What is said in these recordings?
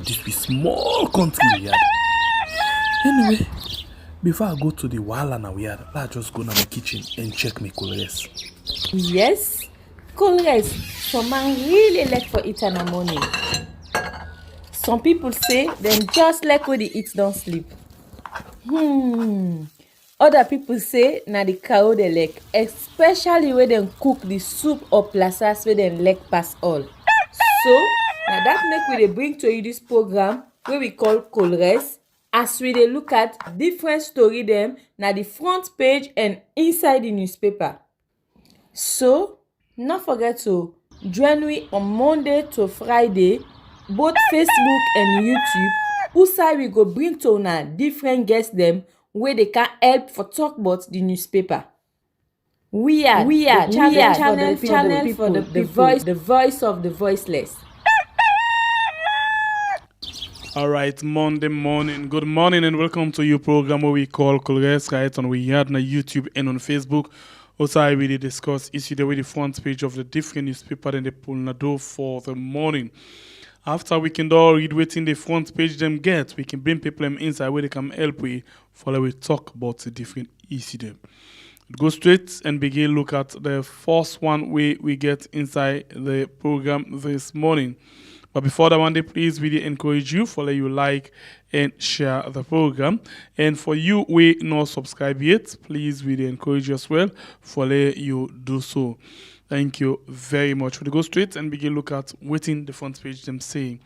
This be small country we had. Anyway, before I go to the wahala na we had, let's just go to my kitchen and check my colors. Yes, colors. Some man really like for eat in the morning. Some people say them just like when they eat don't sleep. Other people say na the cow they like, especially when them cook the soup or plasas where them like pass all. So now that make we dey bring to you this program wey we call colors, as we dey look at different story dem na the front page and inside the newspaper. So no forget to join me on Monday to Friday, both Facebook and YouTube, who we go bring to una different guests dem wey dey can help for talk about the newspaper. We are the channel for the people, the voice of the voiceless. All right, Monday morning. Good morning and welcome to your program where we call Colors, right? On we had on YouTube and on Facebook. Also, I really discuss issue the way the front page of the different newspaper and the pull na do for the morning. After we can all read waiting the front page them get, we can bring people them inside where they can help we follow we talk about the different issue them. Go straight and begin look at the first one we get inside the program this morning. But before that one day, please really encourage you, follow you like and share the program. And for you we not subscribe yet, please really encourage you as well, follow you do so. Thank you very much. We'll go straight and begin look at waiting the front page them saying.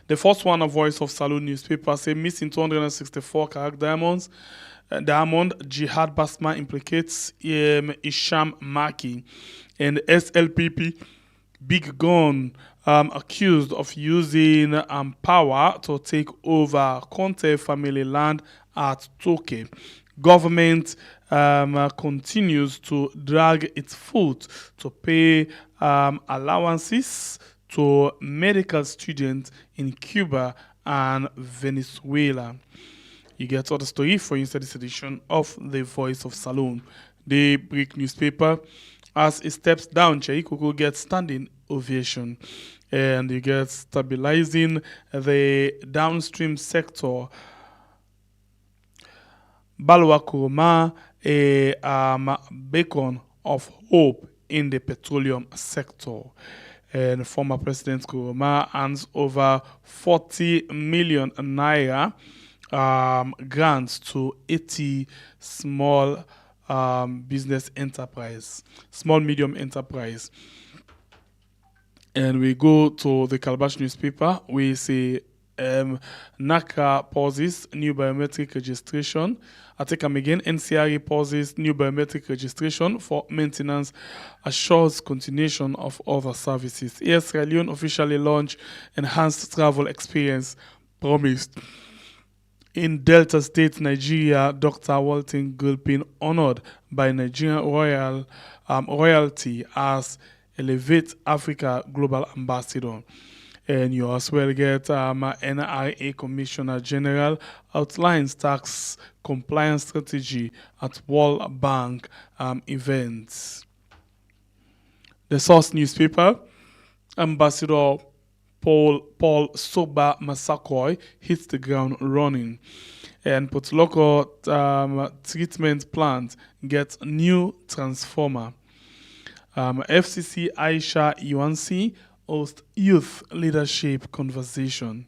The first one, a Voice of Saloon newspaper, say missing 264 karat diamonds. Diamond Jihad Basma implicates Isham Maki and SLPP Big Gun accused of using power to take over Conte family land at Toke. Government continues to drag its foot to pay allowances to medical students in Cuba and Venezuela. You get all the story for inside this edition of The Voice of Saloon. The Brick newspaper, as it steps down, Cheikoko gets standing ovation. And you get stabilizing the downstream sector. Balwa Kuruma, a beacon of hope in the petroleum sector. And former President Kuruma hands over 40 million naira grants to 80 small business enterprise, small medium enterprise. And we go to the Calabash newspaper. We say NACA pauses new biometric registration. I take them again. NCRA pauses new biometric registration for maintenance, assures continuation of other services. Yes, LEONE officially launched enhanced travel experience promised. In Delta State, Nigeria, Dr. Walton Gulpin honored by Nigerian royalty as Elevate Africa Global Ambassador. And you as well get NRA Commissioner General outlines tax compliance strategy at World Bank events. The Source newspaper, Ambassador Paul Soba Masakoi hits the ground running. And Potloko treatment plant gets new transformer. FCC Aisha Yuansi host youth leadership conversation.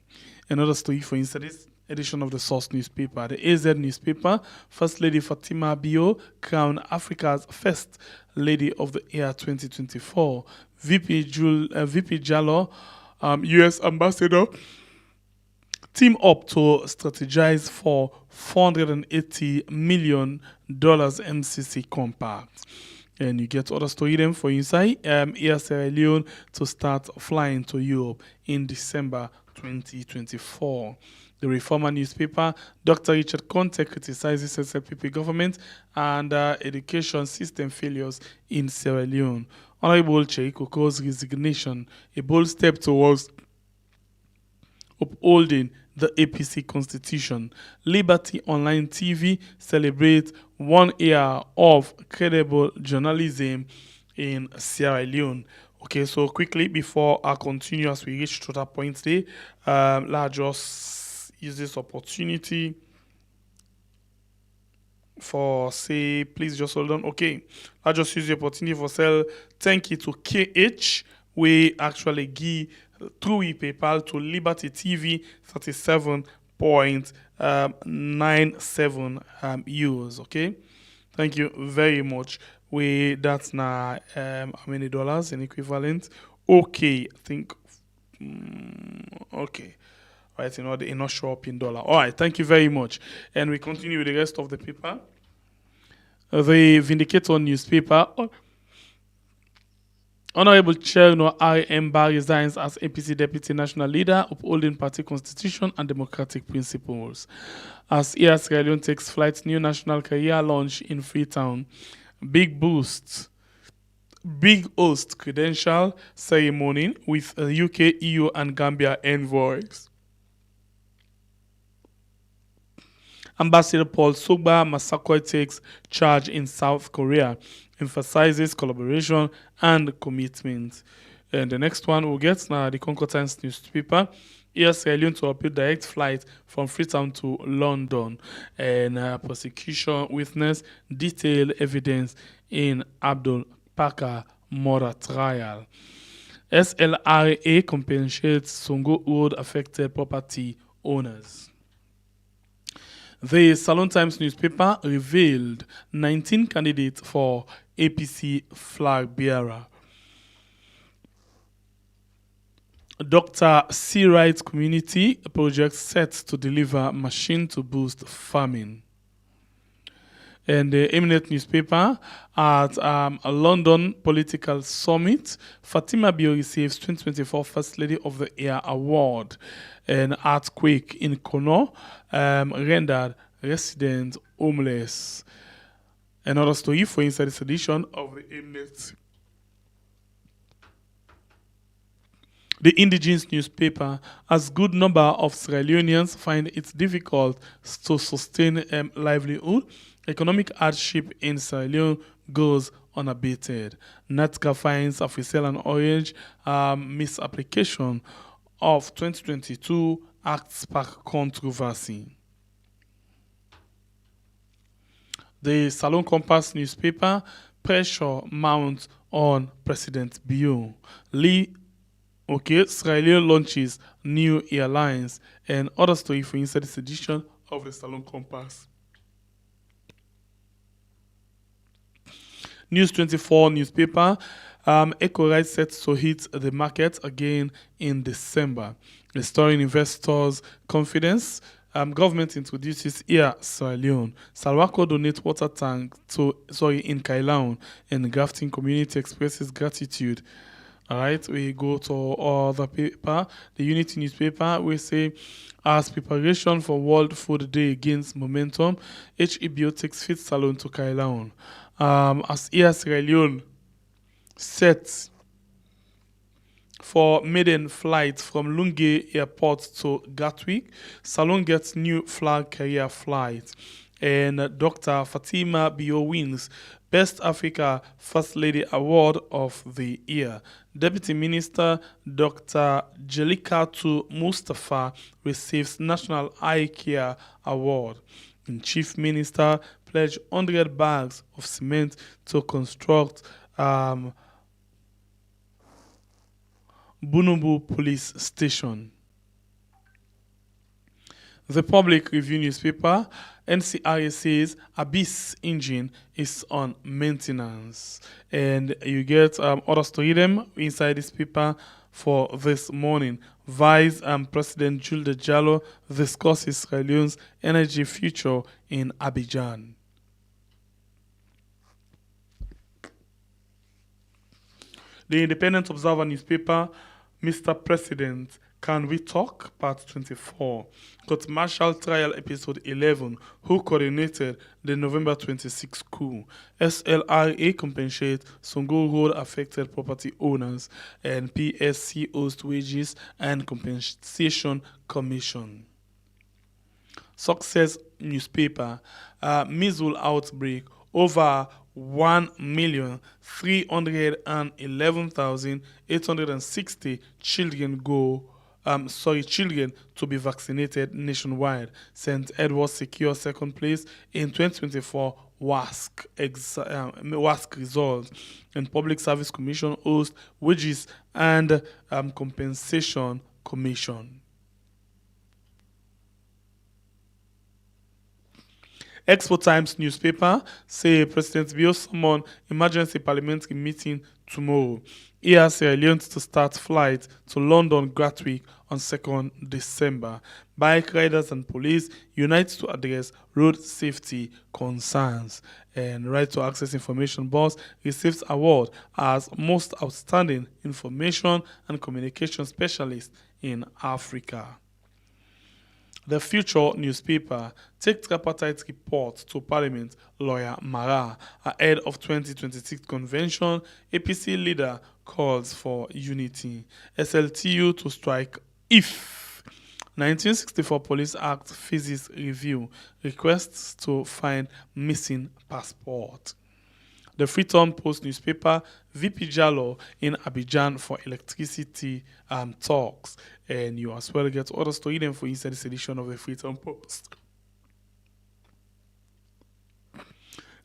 Another story for inside this edition of the Source newspaper. The AZ newspaper, First Lady Fatima Bio crowned Africa's first Lady of the Year 2024. VP Jallo, U.S. Ambassador, team up to strategize for $480 million MCC compact. And you get other story them for inside. Air Sierra Leone to start flying to Europe in December 2024. The Reformer newspaper, Dr. Richard Conte criticizes SLPP government and education system failures in Sierra Leone. Honorable Cheikoko's resignation, a bold step towards upholding the APC constitution. Liberty Online TV celebrates 1 year of credible journalism in Sierra Leone. Okay, so quickly before I continue as we reach to that point today, let's just use this opportunity for say, please just hold on. Okay, I just use the opportunity for sell. Thank you to KH. We actually give through PayPal to Liberty TV 37.97 euros. Okay, thank you very much. We that's now how many dollars in equivalent? Okay, I think okay. Right, in not show up in dollar. All right, thank you very much. And we continue with the rest of the paper. The Vindicator newspaper. Honorable Chernoh R. resigns as APC Deputy National Leader, upholding party constitution and democratic principles. As Air Sierra Leone takes flight, new national career launch in Freetown. Big boost. Big host credential ceremony with UK, EU, and Gambia envoys. Ambassador Paul Sogba Massaquoi takes charge in South Korea, emphasizes collaboration and commitment. And the next one we'll get now the Concord Times newspaper. Air Sierra Leone to appeal direct flight from Freetown to London. And prosecution witness detailed evidence in Abdul Parker murder trial. SLRA compensates Songo Road affected property owners. The Salon Times newspaper revealed 19 candidates for APC flag bearer. Dr. C. Wright Community project set to deliver machine to boost farming. And the eminent newspaper at a London political summit, Fatima Bio receives 2024 First Lady of the Year award. An earthquake in Chernoh rendered residents homeless. Another story for inside this edition of the eminent. The Indigenous newspaper, as good number of Sierra Leoneans find it difficult to sustain livelihood, economic hardship in Sierra Leone goes unabated. NATCA finds official and orange misapplication of 2022 Act spark controversy. The Salon Compass newspaper, pressure mounts on President Bio. Sierra Leone launches new airlines and other story for inside this edition of the Salon Compass. News 24 newspaper, Eco Rights set to hit the market again in December, restoring investors' confidence. Government introduces Air Sierra Leone. Salwako donates water tank in Kailaun, and Grafting community expresses gratitude. All right, we go to other paper, the Unity newspaper. We say, as preparation for World Food Day gains momentum, HEBO takes Fit Salon to Kailaun. As Air Sierra Leone set for maiden flight from Lunge Airport to Gatwick, Salon gets new flag carrier flight. And Dr. Fatima Bio wins Best Africa First Lady Award of the Year. Deputy Minister Dr. Jelikatu Mustafa receives National Eye Care Award. And Chief Minister pledged 100 bags of cement to construct Bunubu Police Station. The Public Review newspaper, NCRA says Abyss engine is on maintenance. And you get other story them inside this paper for this morning. Vice President Jules Diallo discusses Sierra Leone's energy future in Abidjan. The Independent Observer newspaper, Mr. President, Can We Talk? Part 24. Court Martial Trial Episode 11. Who coordinated the November 26 coup? SLRA compensate Songo Road affected property owners, and PSC host wages and compensation commission. Success newspaper, measles outbreak. Over 1,311,860 children to be vaccinated nationwide. St. Edward's secures second place in 2024 WASC results. And Public Service Commission hosts Wages and Compensation Commission. Expo Times newspaper say President Bio summon emergency parliamentary meeting tomorrow. He has Sierra Leone to start flight to London Gatwick on 2nd December. Bike riders and police unite to address road safety concerns. And Right to Access Information Boss receives award as most outstanding information and communication specialist in Africa. The Future newspaper takes tripartite report to Parliament lawyer Mara ahead of 2026 convention. APC leader calls for unity. SLTU to strike if 1964 Police Act physics review requests to find missing passport. The Freetown Post newspaper, VP Jallo in Abidjan for electricity talks. And you as well get other story them for inside this edition of the Freetown Post.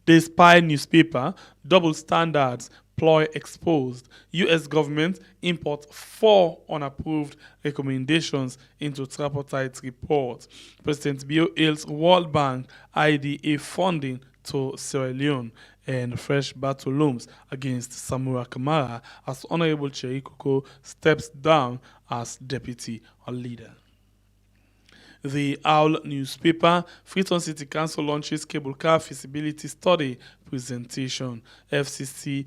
The Spy newspaper, double standards, ploy exposed. U.S. government import 4 unapproved recommendations into tripartite report. President Bio hails World Bank IDA funding to Sierra Leone. And fresh battle looms against Samura Kamara as Honorable Chernoh steps down as deputy leader. The OWL newspaper, Freetown City Council launches cable car feasibility study presentation. FCC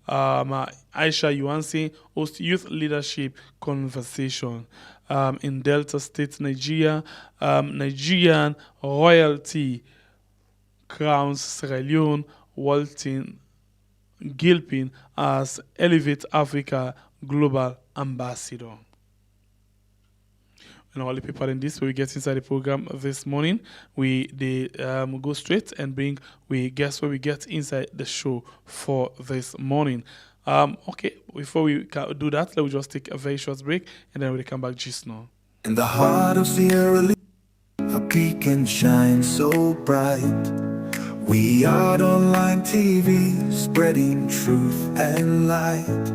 Aisha Yuansi hosts youth leadership conversation. In Delta State, Nigeria, Nigerian royalty crowns Sierra Leone Walton Gilpin as Elevate Africa Global Ambassador. And all the people in this, we get inside the program this morning. We go straight and we guess where we get inside the show for this morning. Okay, before we do that, let's just take a very short break and then we'll come back just now. In the heart of Sierra Leone, a peak and shine so bright. We are online TV, spreading truth and light,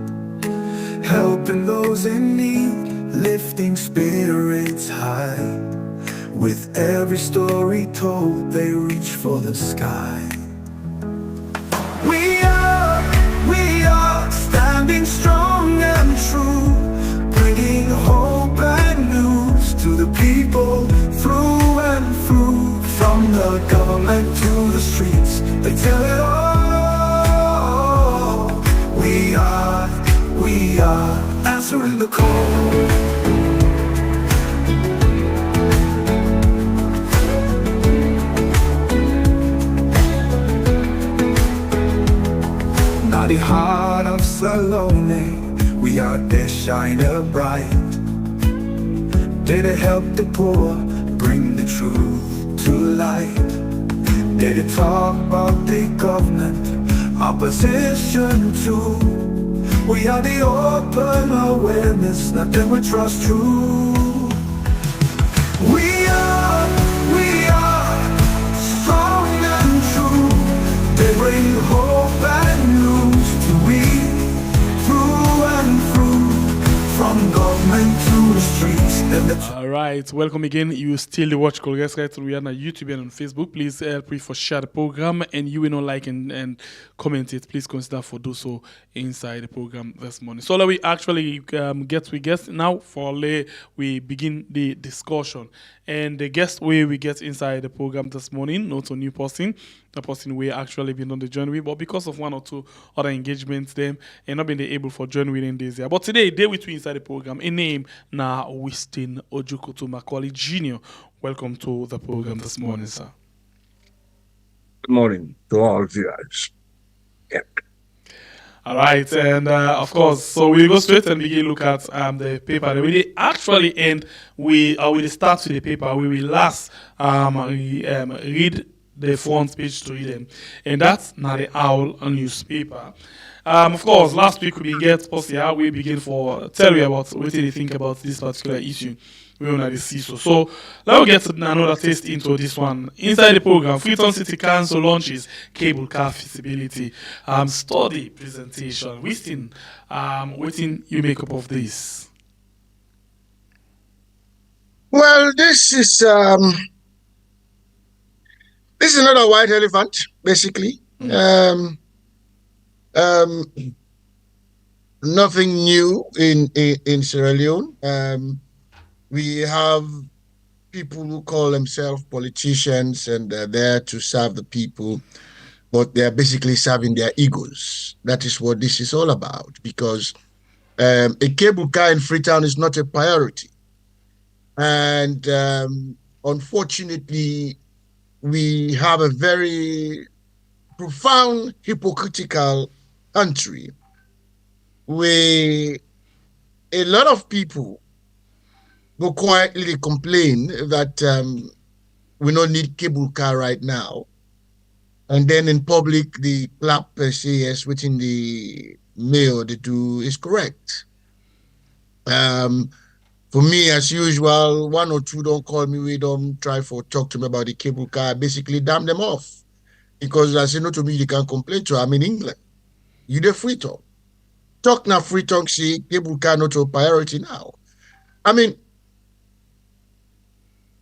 helping those in need, lifting spirits high. With every story told, they reach for the sky. We are standing strong and true, bringing hope and news to the people through and through. From the government to the streets, they tell it all. We are answering the call. Now the heart of LEONE, we are there shining bright. Did it help the poor, bring the truth to light? Did it talk about the government, opposition too? We are the open awareness, nothing we trust true. We are strong and true. They bring hope and news to we, through and through. From government to the streets. Alright, welcome again. You still watch Colgate right through on YouTube and on Facebook. Please help me for share the program, and you will not like and comment it. Please consider for do so inside the program this morning. So let we actually get now for we begin the discussion. And the guest way we get inside the program this morning, not a new person. The person we actually been on the journey with, but because of one or two other engagements, them and not been able for join within this year. But today, they with we inside the program. A name na Winston Ojukutu Macaulay Jr. Welcome to the program this morning, sir. Good morning to all of you guys. Yeah. All right, and of course, so we go straight and begin look at the paper. We actually end. We will start with the paper. We will last read the front page to read them. And that's not the Owl newspaper. Of course, last week we get Posia, we begin for tell you about what they think about this particular issue. We only see so let's get another taste into this one. Inside the program, Freetown City Council launches cable car feasibility study presentation. Winston, waiting you make up of this. Well, this is another white elephant, basically. Nothing new in Sierra Leone. We have people who call themselves politicians and they're there to serve the people, but they're basically serving their egos. That is what this is all about, because a cable car in Freetown is not a priority. And unfortunately, we have a very profound hypocritical country where a lot of people go quietly complain that we don't need cable car right now. And then in public, the clap say yes, which in the mail they do is correct. For me, as usual, one or two don't call me, we don't try for talk to me about the cable car, basically damn them off. Because I say no to me, you can't complain to. I'm in England. You the Freetown. Talk now Freetown, see cable car not a priority now. I mean,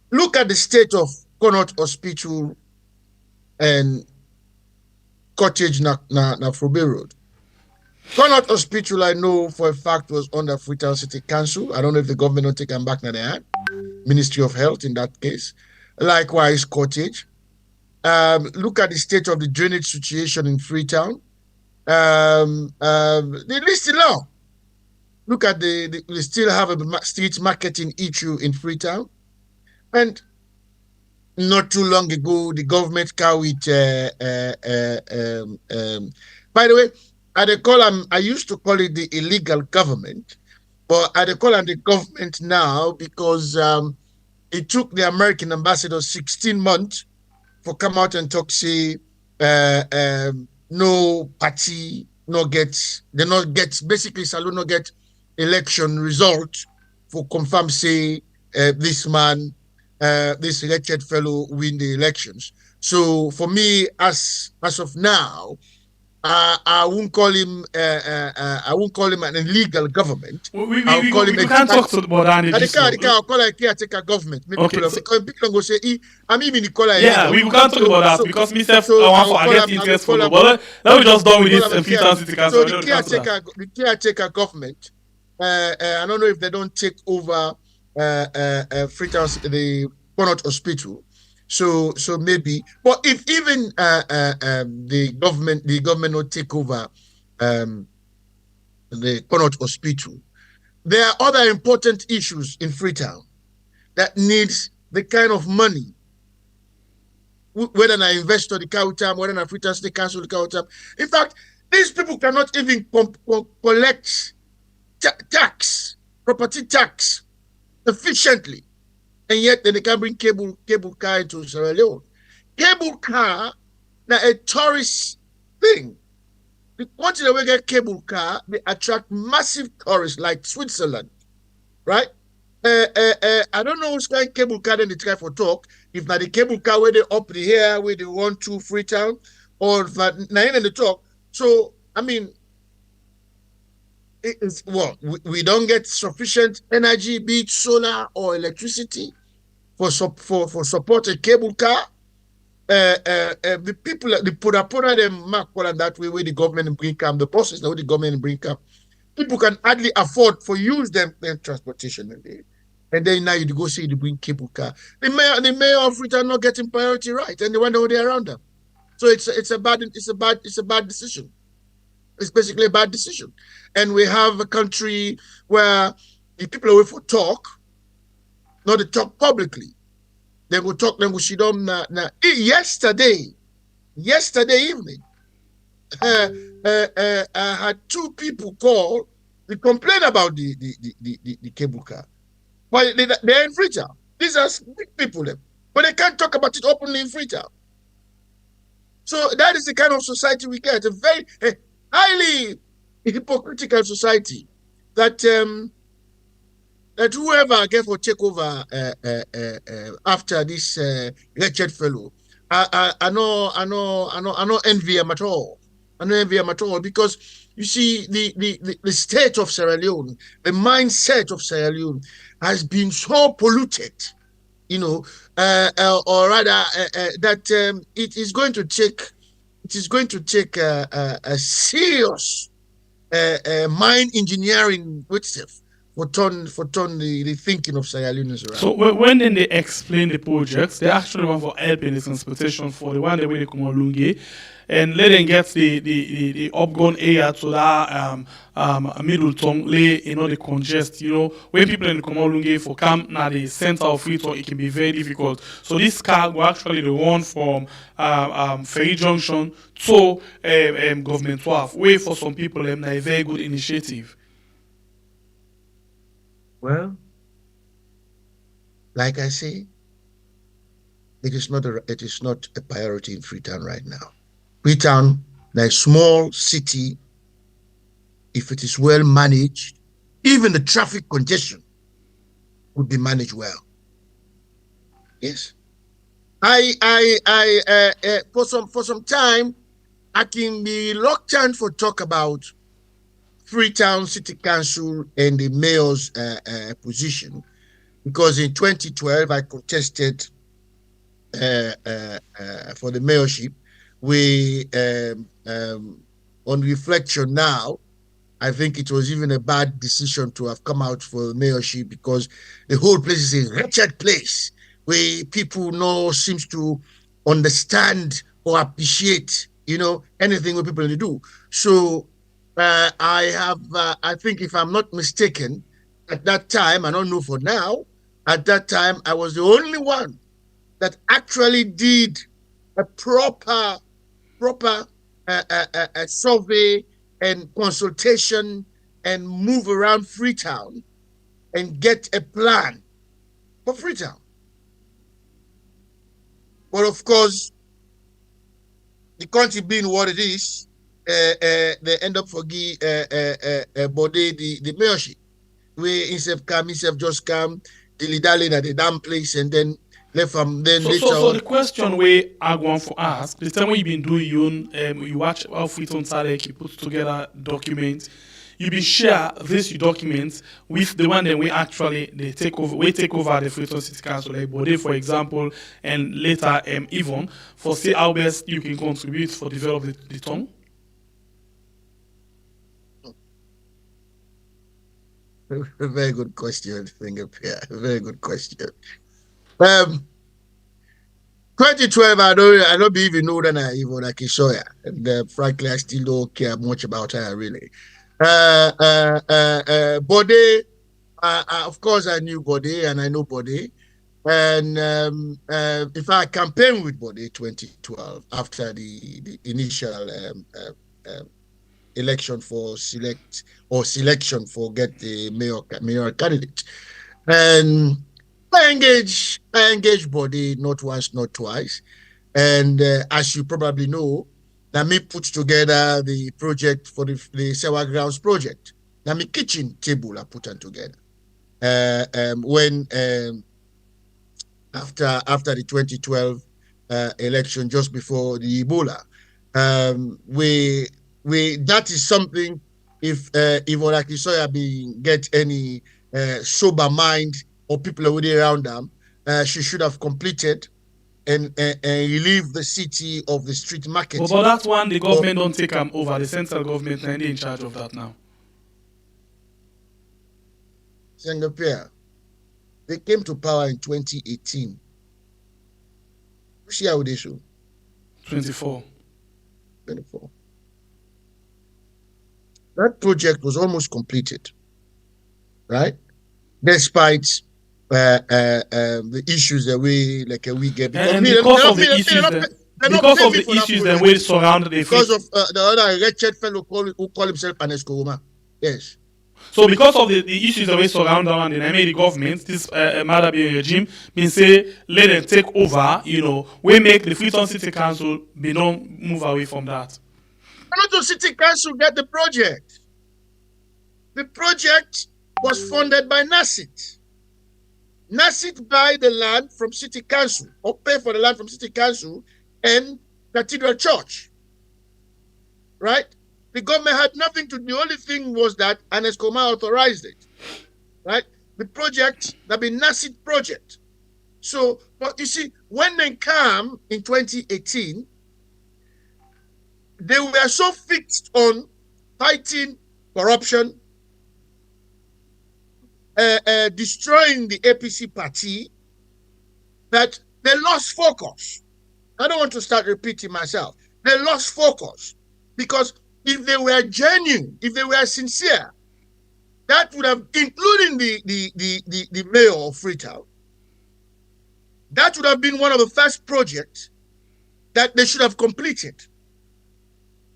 look at the state of Connaught Hospital and Cottage na Frobe Road. Connaught Hospital, I know for a fact, was under Freetown City Council. I don't know if the government will take them back now they had. Ministry of Health in that case. Likewise, Cottage. Look at the state of the drainage situation in Freetown. The list now. Look at we still have a street marketing issue in Freetown. And not too long ago, the government carried, by the way, I used to call it the illegal government, but I call it the government now because it took the American ambassador 16 months for come out and talk, say, no party, basically, Salon no get election result for confirm, say, this man, this elected fellow win the elections. So for me, as of now, I won't call him. I won't call him an illegal government. We can't talk to about that. I'll call it caretaker government. Maybe okay, people go say, I'm even Nicola. Yeah, we can't talk about that because myself, I want to get interest for the ball. Let me just done with this Freetown City Council. So the caretaker government. I don't know if they don't take over Freetown, the Connaught Hospital. So maybe, but if even the government will take over the Connaught Hospital, there are other important issues in Freetown that needs the kind of money. Whether I invest in the Kautam, whether I Freetown State Council the Kautam. In fact, these people cannot even collect tax, property tax, efficiently. And yet, then they can bring cable car into Sierra Leone. Cable car, now a tourist thing. Once they get cable car, they attract massive tourists like Switzerland, right? I don't know who's going cable car then they try for talk. If not the cable car where they up the air, where they want to Freetown, or if not in the talk. So, I mean, we don't get sufficient energy, be it solar or electricity, for support a cable car. The people, the put them mark all that way where the government bring come, the process that the government bring come. People can hardly afford for use them transportation. And then now you go see the bring cable car. The mayor of Freetown not getting priority right, and they wonder what they're around them. So it's a bad decision. It's basically a bad decision. And we have a country where the people away for talk, not to talk publicly. They will talk, then we should yesterday evening, I had two people call, they complain about the cable car. But they're in Freetown. These are big people, but they can't talk about it openly in Freetown. So that is the kind of society we get, a very highly hypocritical society that that whoever gets for take over after this wretched fellow, I no envy him at all. I no envy him at all, because you see the state of Sierra Leone, the mindset of Sierra Leone has been so polluted, you know, or rather that it is going to take a serious mind engineering itself for turn the thinking of Sierra Leoneans around. So when then they explain the projects, they actually want for help in the transportation for the one the way they come on Lungi, and let them get the upgone area to that middle tongue lay, you know, the congest, you know, when people in the Komolunge for come now the center of Freetown, it can be very difficult. So this car will actually the one from Ferry Junction to Government Wharf, way for some people a very good initiative. Well, like I say, it is not a priority in Freetown right now. Freetown, a small city, if it is well managed, even the traffic congestion would be managed well. Yes. For some time, I can be reluctant for talk about Freetown City Council and the mayor's position, because in 2012 I contested for the mayorship. We, on reflection now, I think it was even a bad decision to have come out for the mayorship, because the whole place is a wretched place where people no seems to understand or appreciate, you know, anything what people do. So I think, if I'm not mistaken, at that time, I don't know for now, at that time, I was the only one that actually did a proper survey and consultation and move around Freetown and get a plan for Freetown. But of course, the country being what it is, they end up forgetting body the mayorship. We instead just come dilly-dallying at the damn place, and then left from then later so the question we are going to ask, the time when you've been doing you watch how Freetown Sadek, you put together documents, you be share this documents with the one that we actually they take over the Freetown City Council, like Bode, for example, and later Yvonne, for see how best you can contribute for develop the town. A very good question, Fingerpair. Very good question. 2012, I don't even know that I even like Kishoya, and frankly, I still don't care much about her really. Bode, of course, I knew Bode, and I know Bode, and in fact, I campaigned with Bode 2012 after the initial election for selection for get the mayor candidate, and I engaged Bode not once, not twice, and as you probably know, that me put together the project for the Sewa Grounds project. Now me kitchen table I put on together. When after the 2012 election, just before the Ebola, we that is something. If Olaki Soya get any sober mind or people already around them, she should have completed and relieve the city of the street market. But that one, the government don't take them over. The central government and in charge of that now. Singapore, they came to power in 2018. See how they show? 24. That project was almost completed, right? Despite the issues that we get, because of the issues that we surround the because of the other wretched fellow who call himself an Escoma. Yes. So because of the issues that we surround around the Namibian government, this Madabi regime been say let them take over, we make the Freetown City Council be don't move away from that. Not City Council get the project. The project was funded by NACIT. NACIT buy the land from City Council or pay for the land from City Council and Cathedral Church. Right? The government had nothing to do. The only thing was that Kamara authorized it. Right? The project, that be NACIT project. So, but you see, when they come in 2018, they were so fixed on fighting corruption, destroying the APC party, that they lost focus. I don't want to start repeating myself. They lost focus because if they were genuine, if they were sincere, that would have, including the mayor of Freetown, that would have been one of the first projects that they should have completed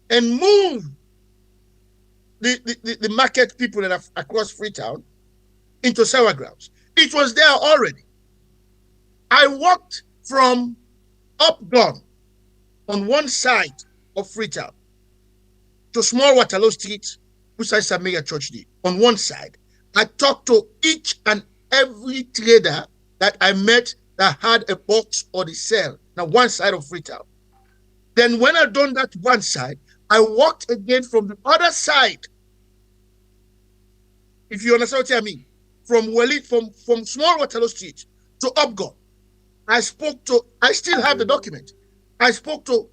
and moved the market people that are across Freetown into sour grounds. It was there already. I walked from Upgun on one side of Freetown to Small Waterloo Street, beside Samura Church Day, on one side. I talked to each and every trader that I met that had a box or the sale, now one side of Freetown. Then when I done that one side, I walked again from the other side. If you understand what I mean, from Small Waterloo Street to Upgun. I still have the document. I spoke to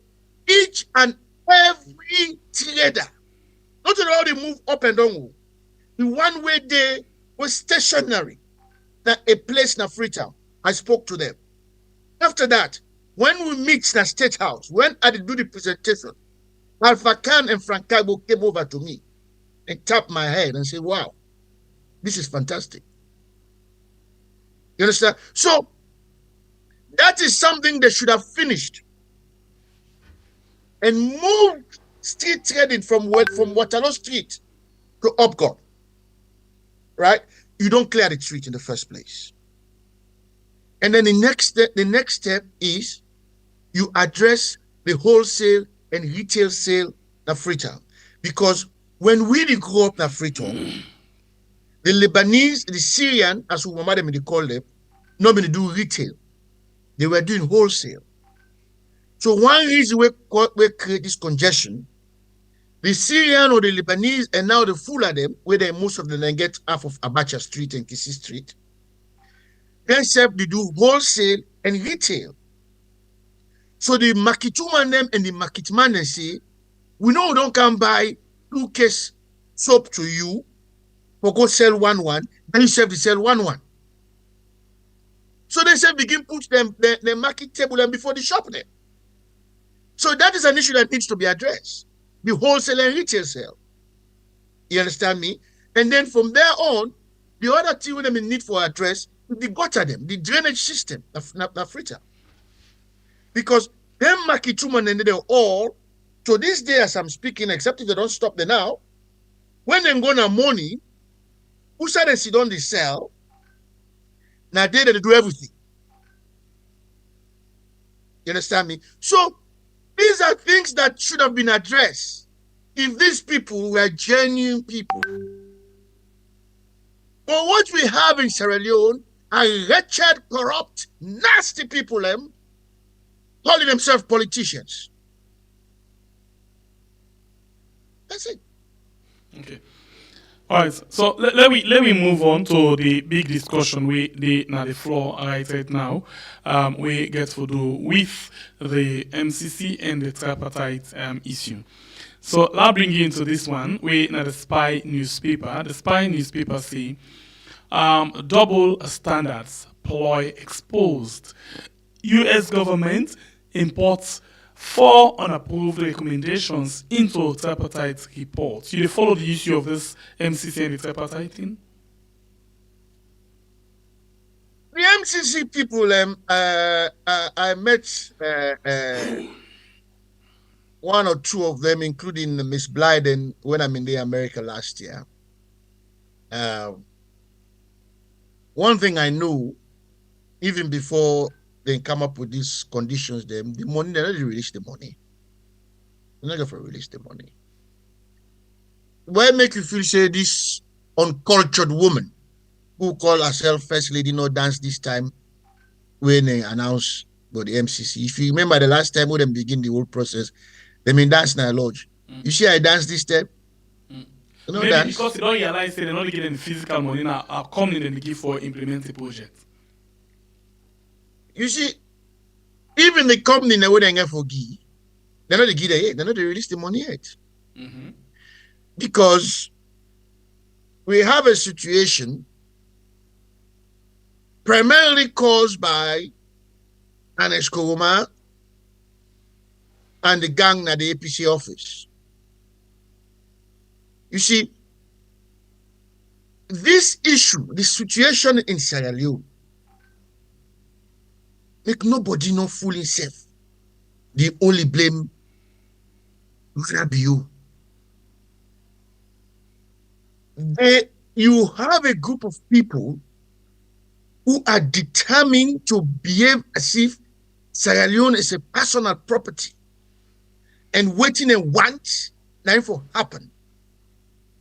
each and every trader. Not all they move up and down. The one way they was stationary, that a place in Freetown. I spoke to them. After that, when we meet in the State House, when I did do the presentation, Alpha Khan and Frank Kagbo came over to me and tapped my head and said, wow, this is fantastic. You understand? So that is something they should have finished and moved street trading from Waterloo Street to Upgun. Right? You don't clear the street in the first place. And then the next step is you address the wholesale and retail sale of Freetown. Because when we grew up in Freetown, the Lebanese, the Syrian, as we call them, not going to do retail. They were doing wholesale. So one reason we create this congestion, the Syrian or the Lebanese and now the full of them, where most of them get half of Abacha Street and Kisi Street, themselves they do wholesale and retail. So the marketwoman them and the marketman they say, we know we don't come buy 2 case soap to you for go sell 1-1, then you sell the sell 1-1. So they say begin put them the market table and before the shop there. So that is an issue that needs to be addressed. The wholesale and retail sale. You understand me? And then from there on, the other thing we need for address is the gutter them, the drainage system of Freetown. Because them marketwomen and they're all, to this day as I'm speaking, except if they don't stop there now, when they go on money, who said they sit on the sell, now they do everything. You understand me? So these are things that should have been addressed if these people were genuine people. But what we have in Sierra Leone are wretched, corrupt, nasty people, calling themselves politicians. That's it. Okay. All right, so let me move on to the big discussion the floor right now. We get to do with the MCC and the tripartite issue. So I'll bring you into this one. We now the Spy newspaper. The Spy newspaper say double standards ploy exposed. U.S. government imports 4 unapproved recommendations into tripartite reports. You follow the issue of this MCC and the tripartite thing? The MCC people, I met one or two of them, including Miss Blyden, when I'm in the America last year. one thing I know, even before they come up with these conditions, the money, they're not going to release the money. They're not going to release the money. Why make you feel, say, this uncultured woman who call herself First Lady no dance this time when they announce about the MCC? If you remember the last time when they begin the whole process, they mean dance na lodge. You see I dance this time? You know, Maybe dance. because you don't realize they're not getting physical money now, coming in the give for implementing projects. You see, even the company that they get for give, they're not the give yet. They're not the release the money yet. Because we have a situation primarily caused by Anes Koroma and the gang at the APC office. You see, this issue, the situation in Sierra Leone, make nobody no fool himself. They only blame Marabio. You have a group of people who are determined to behave as if Sierra Leone is a personal property and waiting and want now for happen.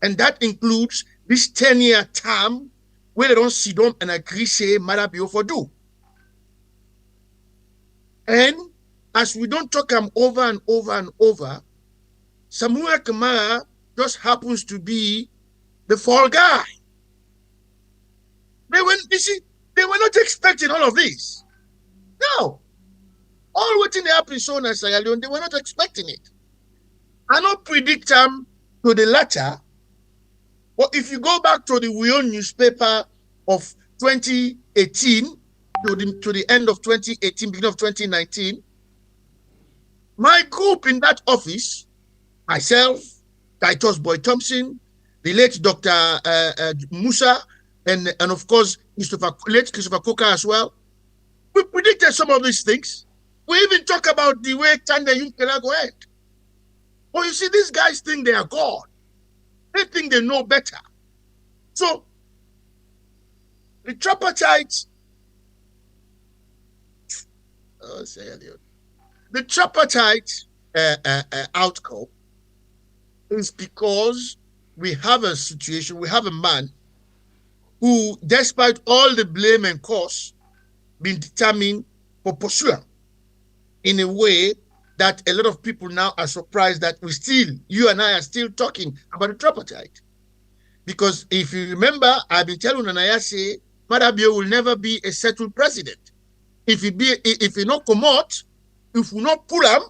And that includes this 10-year term where they don't sit down and agree, say, Marabio for do. And as we don't talk them over and over and over, Samura Kamara just happens to be the fall guy. They were not expecting all of this. No. All what in the happen so in Sierra Leone, they were not expecting it. I not predict them to the latter. But if you go back to the WION newspaper of 2018 to the end of 2018, beginning of 2019, my group in that office, myself, Titus Boy Thompson, the late Dr. Musa, and of course, late Christopher Coker as well, we predicted some of these things. We even talk about the way Tanda Yunkela go ahead. But you see, these guys think they are God. They think they know better. So, the tripartite, the tripartite outcome is because we have a situation, we have a man who, despite all the blame and cause, been determined for pursuing in a way that a lot of people now are surprised that you and I are still talking about the tripartite. Because if you remember, I've been telling Nanaya say, Marabio will never be a settled president. If he not come out, if we not pull him,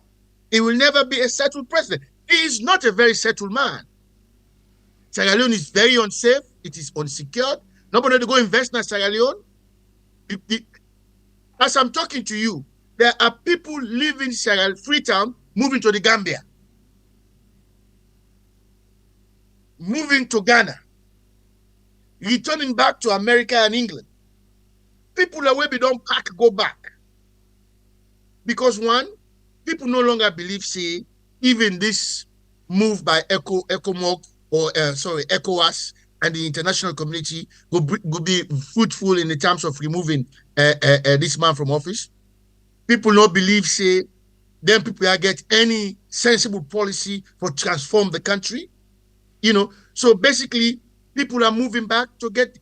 he will never be a settled president. He is not a very settled man. Sierra Leone is very unsafe. It is unsecured. Nobody to go invest in Sierra Leone. As I'm talking to you, there are people living in Freetown, moving to the Gambia, moving to Ghana, returning back to America and England. People are where we don't pack, go back. Because one, people no longer believe, say, even this move by ECOMOG or ECOWAS and the international community will be fruitful in the terms of removing this man from office. People don't believe, say, then people will get any sensible policy for transform the country. You know, so basically, people are moving back to get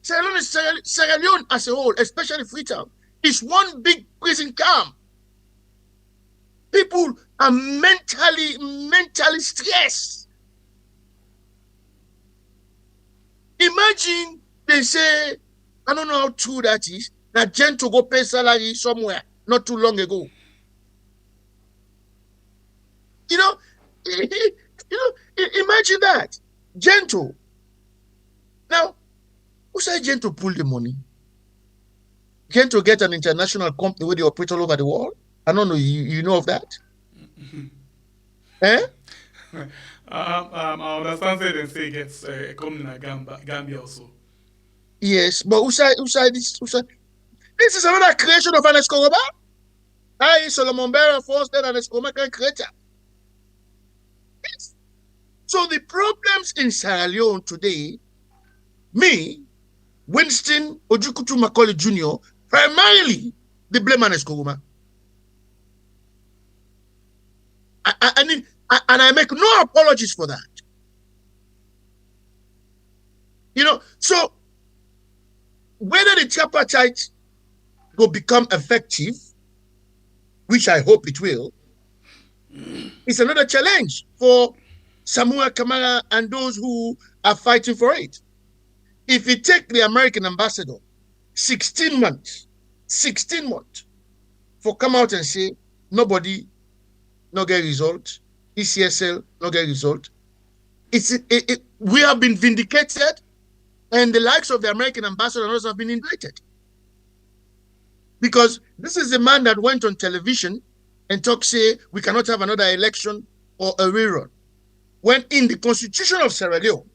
Sierra Leone as a whole, especially Freetown, is one big prison camp. People are mentally stressed. Imagine they say, I don't know how true that is, that Jen to go pay salary somewhere not too long ago. Imagine that. Gento. Now, who said Gento pull the money? Gento get an international company where they operate all over the world? I don't know. You know of that? Eh? I understand that they say gets a company in Gambia also. Yes, but who said this? This is another creation of an Escobar. I Solomon Barra forced that an Escobar can create. Yes. So the problems in Sierra Leone today Me, Winston Ojukutu Macaulay Jr., primarily the blame man is Koguma. And I make no apologies for that. So whether the tripartite will become effective, which I hope it will, is another challenge for Samura, Kamara, and those who are fighting for it. If you take the American ambassador, 16 months for come out and say, nobody no get result, ECSL no get result. We have been vindicated, and the likes of the American ambassador and others have been indicted. Because this is the man that went on television and say we cannot have another election or a rerun. When in the constitution of Sierra Leone,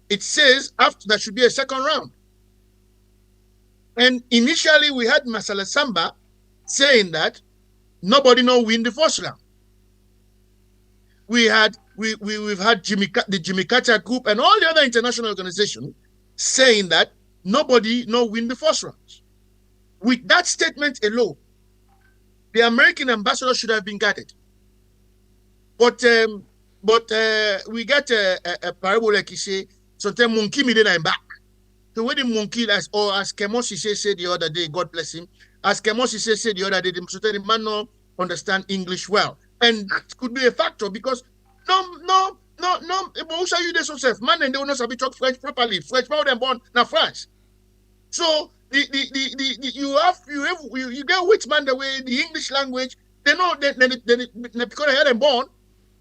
it says after there should be a second round. And initially we had Masala Samba saying that nobody no win the first round. We've had the Jimmy Carter group and all the other international organizations saying that nobody no win the first round. With that statement alone, the American ambassador should have been guarded. But we got a parable like you say, sometimes monkey me then I'm back. The way the monkey, as Kemosi said the other day, God bless him, as Kemosi said the other day, the man no understand English well. And that could be a factor because no, who shall you this yourself? Man and they will not be talk French properly. French power them born now France. So you get which man the way the English language, they know because they had them born,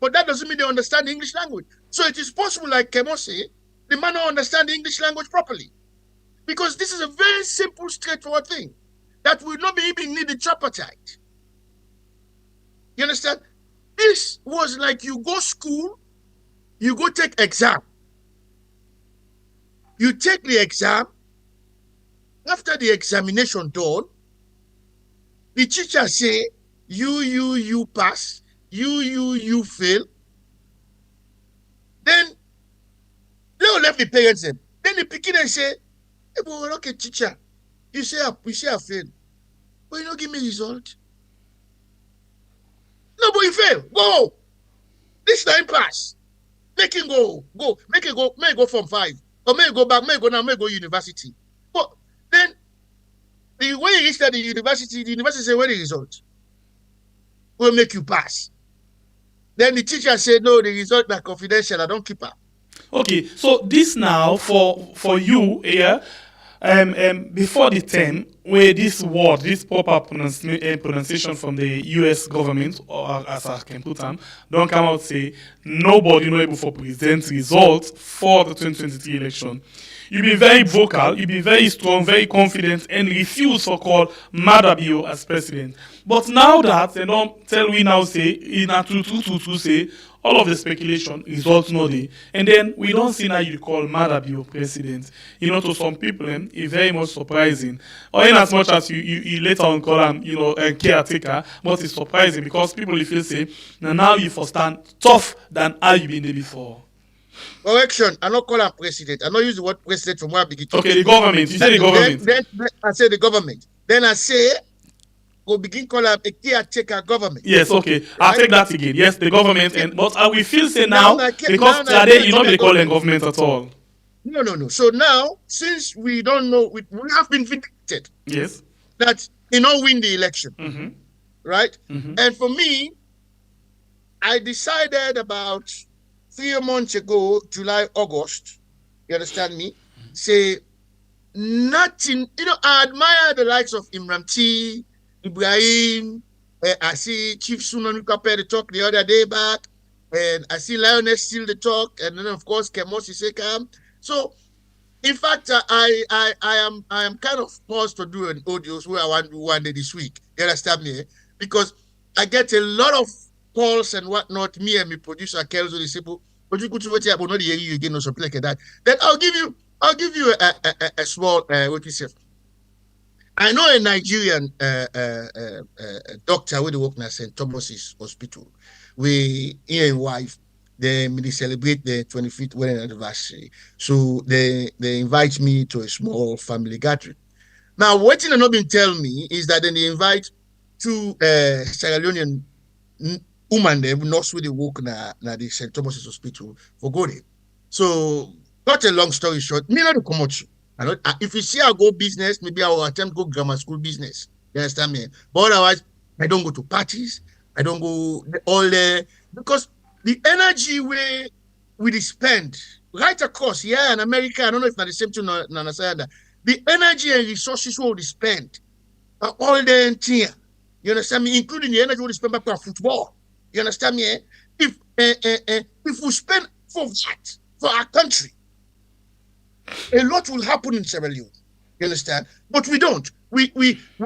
but that doesn't mean they understand the English language. So it is possible, like Kemo say, the man don't understand the English language properly. Because this is a very simple, straightforward thing that will not be even need the tripartite. You understand? This was like you go school, you go take exam. You take the exam. After the examination done, the teacher say, you pass, you fail. Then they left the parents them. Then the pikin and say, hey, but okay, teacher, you say I fail. But you don't give me result. No, but you fail. Go. This time pass. Make him go. Make it go from 5. Or may go back, may go now, may go university. But then the way you reach the university say, where the result? Will make you pass. Then the teacher said, no, the result are confidential, I don't keep her. Okay, so this now for you here, before the term where this word, this proper pronunciation from the US government, or as I can put them, don't come out say nobody no able for present results for the 2023 election. You be very vocal, you be very strong, very confident, and refuse to call Madabio as president. But now that they don't tell we now say in a two say all of the speculation results no day, and then we don't see now you call Madabio president. To some people, it's very much surprising. Or in as much as you later on call him, a caretaker, but it's surprising because people will feel say now you for stand tough than how you been there before. Correction, I not call him president. I not use the word president from where I begin. Okay, the government. You say the government. Then I say the government. Then I say go begin call him a caretaker government. Yes, okay. Right? I'll take that again. Yes, the government. But I will feel say now because today you don't be calling government at all. No. So now, since we don't know, we have been vindicated. Yes. That win the election. Mm-hmm. Right? Mm-hmm. And for me, I decided about 3 months ago, July, August, you understand me? Say nothing, I admire the likes of Imran T, Ibrahim, I see Chief Sunan Kapere talk the other day back, and I see LEONE still the talk, and then of course Kemosi Sekam. So in fact, I am kind of paused to do an audios where I want to do one day this week. You understand me? Because I get a lot of calls and whatnot, me and my producer Kelso, they say, but you could see about not hear you again or something like that. Then I'll give you a small what you say. I know a Nigerian doctor with the work in St. Thomas's Hospital. We here wife Then they celebrate the 25th wedding anniversary. So they invite me to a small family gathering. Now, what they not been tell me is that then they invite two Sierra Leonean woman there, nurse with the work na the St. Thomas's Hospital for go there. So, cut a long story short, me not come out. If you see I go business, maybe I will attempt go grammar school business. You understand me? But otherwise, I don't go to parties. I don't go all there because the energy we spend right across, yeah, in America, I don't know if not the same thing in Canada. The energy and resources we spend are all there in here. You understand me? Including the energy we spend back for football. You understand me? If we spend for that, for our country, a lot will happen in Sierra Leone. You understand? But we don't. We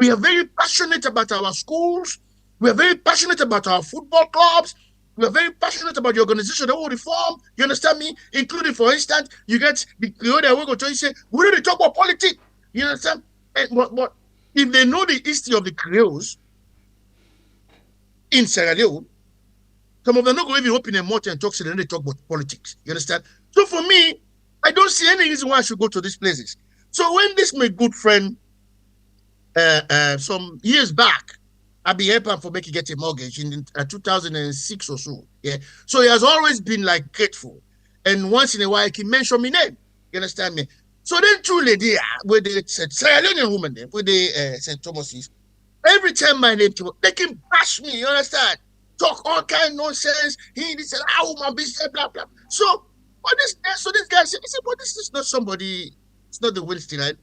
are very passionate about our schools. We are very passionate about our football clubs. We are very passionate about the organization that will reform. You understand me? Including, for instance, you get the Creole that will go to you say, we don't talk about politics. You understand? But if they know the history of the Creoles in Sierra Leone, some of them not going to even open their mouth and talk to them, they talk about politics. You understand? So for me, I don't see any reason why I should go to these places. So when this my good friend, some years back, I be helping for making get a mortgage in 2006 or so. Yeah. So he has always been like grateful. And once in a while, he can mention my name. You understand me? So then two lady where they said Sierra Leonean woman there, where they St. Thomas's. Every time my name came up, they can bash me, you understand? Talk all kind of nonsense. He said, oh my business, blah blah. So this guy said, but this is not somebody, it's not the Winston, right?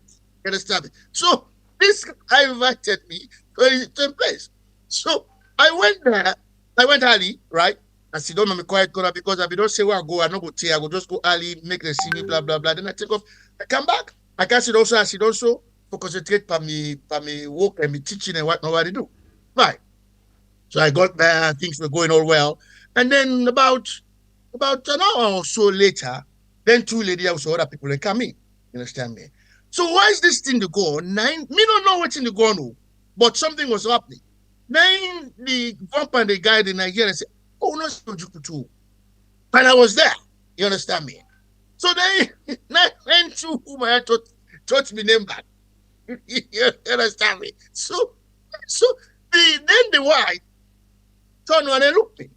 You understand me? So this guy invited me to a place. So I went there. I went early, right? I said, don't make me quiet corner because if you don't say where I go, I don't go tell. I go just go early, make the CV, blah, blah, blah. Then I take off. I come back. I can sit also for concentrate for me work and me teaching and what nobody do. Right. So I got there, things were going all well. And then about an hour or so later, then two ladies also other people they come in. You understand me? So why is this thing to go on? Me don't know what's in the go on, but something was happening. Then the bump and the guy in Nigeria said, oh, no, too. And I was there. You understand me? So then, two whom I touch me name back. You understand me? So then the white turned around and looked at me.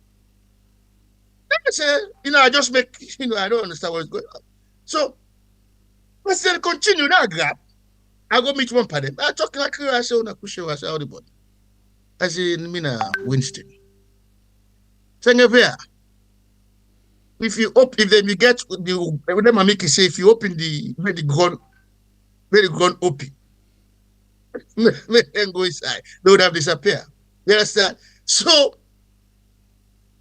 Then I said, I just make, I don't understand what's going on. So I said, continue that grab. I go meet one of them. I talk like I say, I say, everybody. I say, Winston. If you open, if then you get the whenever make it say, if you open the gun open, and go inside, they would have disappeared. You understand? So,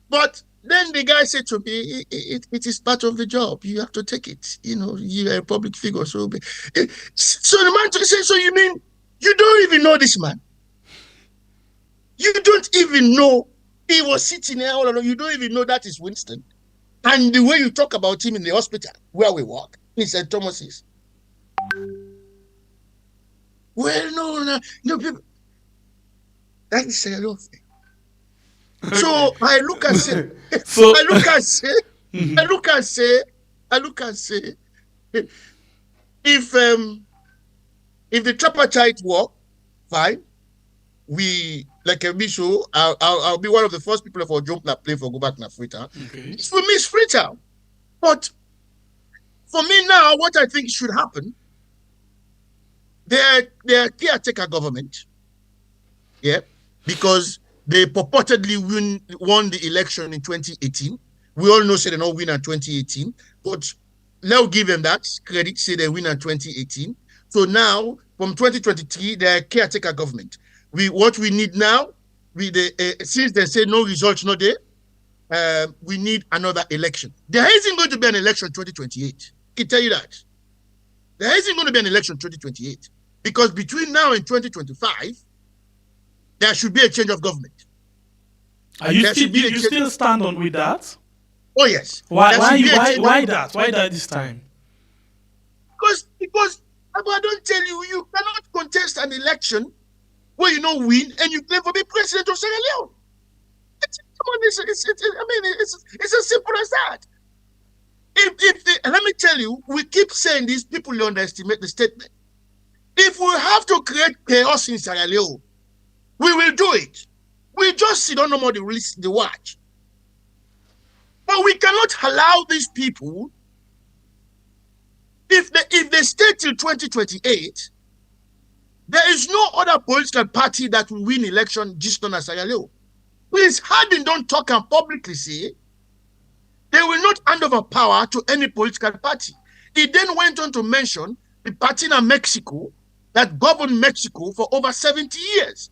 but then the guy said to me, it is part of the job. You have to take it. You are a public figure. So the man said, so you mean you don't even know this man? You don't even know he was sitting there all alone. You don't even know that is Winston. And the way you talk about him in the hospital where we work in St. Thomas's. Well, no, people. That is a real thing. So I look and say, I look and say, if the tripartite work, fine. We like a show. I'll be one of the first people for jump na play for go back na Freetown. Okay. For me, it's Freetown. But for me now, what I think should happen, they're caretaker government. Yeah, because they purportedly won the election in 2018. We all know say they don't win in 2018, but let's give them that credit. Say they win in 2018. So now from 2023, they're caretaker government. What we need now, since they say no results, no there, we need another election. There isn't going to be an election 2028. I can tell you that. There isn't going to be an election 2028 because between now and 2025, there should be a change of government. You still stand on with that? Oh yes. Why that? Why that this time? Because I don't tell you, you cannot contest an election where you don't win and you claim for being president of Sierra Leone. on, it's as simple as that. Let me tell you, we keep saying these people underestimate the statement. If we have to create chaos in Sierra Leone, we will do it. We just sit on nobody release the watch. But we cannot allow these people, if they stay till 2028, there is no other political party that will win election just on Sierra Leone. Please, Harding don't talk and publicly say they will not hand over power to any political party. He then went on to mention the party in Mexico that governed Mexico for over 70 years.